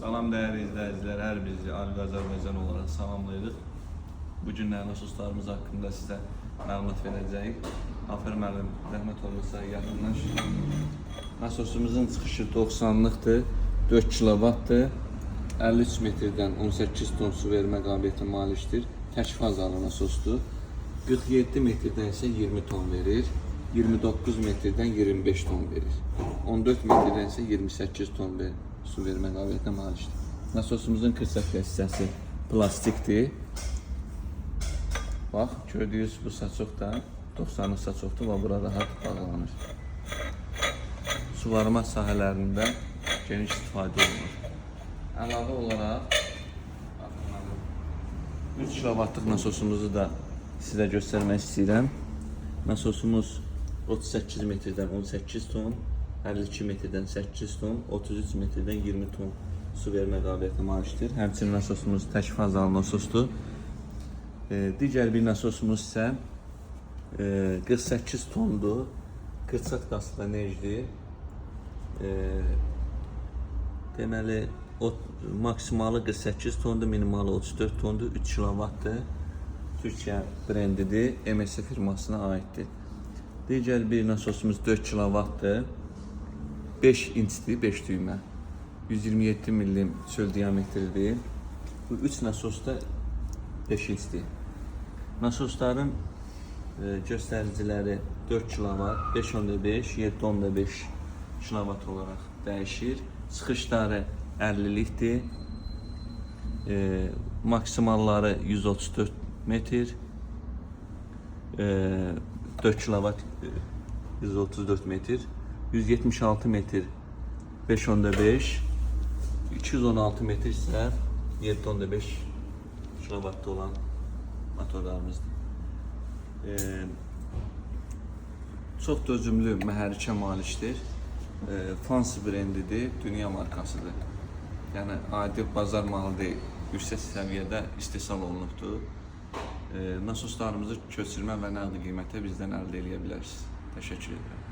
Salam değerli izleyiciler, her bizi Argo Azərbaycan olarak salamlayırıq. Bugün nasoslarımız hakkında size məlumat verəcəyik. Aferin müəllim, zəhmət olursa yaxınlaş. Nasosumuzun çıxışı 90'lıqdır, 4 kilovatdır. 53 metrdən 18 ton su vermə qabiliyyətinə malikdir. Tək fazalı nasosdur. 47 metrdən isə 20 ton verir. 29 metrdən 25 ton verir. 14 metrdən isə 28 ton verir. Su vermə qabiliyyətinə malikdir. Nasosumuzun kırsaqlı hissəsi plastikdir. Bax, gördüyünüz bu saçoq da 90'lık saçoqdur və bura rahat bağlanır. Suvarma sahələrində geniş istifadə olunur. Əlavə olaraq 3 kilovatlıq nasosumuzu da sizə göstərmək istəyirəm. Nasosumuz 38 metrdən 18 ton, 52 metrdən 8 ton, 33 metrdən 20 ton su vermə qabiliyyətinə malikdir. Həmçinin nasosumuz tək fazalı nasosdur. Digər bir nasosumuz isə 48 tondur. Qırçaq qaslı necdir. Deməli, maksimalı 48 tondur, minimalı 34 tondur, 3 kilovatdır. Türkiyə brendidir, MS firmasına aiddir. Digər bir nasosumuz 4 kilovatdır. 5 inçdir, 5 düymə. 127 mm çöl diametridir. Bu 3 nasos da 5 inçdir. Nasosların göstəriciləri 4 kilovat, 5.5, 7.5 kilovat olaraq dəyişir. Çıxışları 50'likdir. Maksimalları 134 metr. 4 kilovat 134 metr. 176 metr 5.5. 216 metr ise 7.5 kilovatda olan motorlarımızdır. Çox dözümlü məhərrikə malikdir. Fancy brendidir, dünya markasıdır. Yəni adi bazar malı deyil, yüksək səviyyədə istehsal olunubdur. Nasoslarımızı köçürmə və nəqli qiymətə bizdən əldə edə bilərsiniz. Təşəkkür edirəm.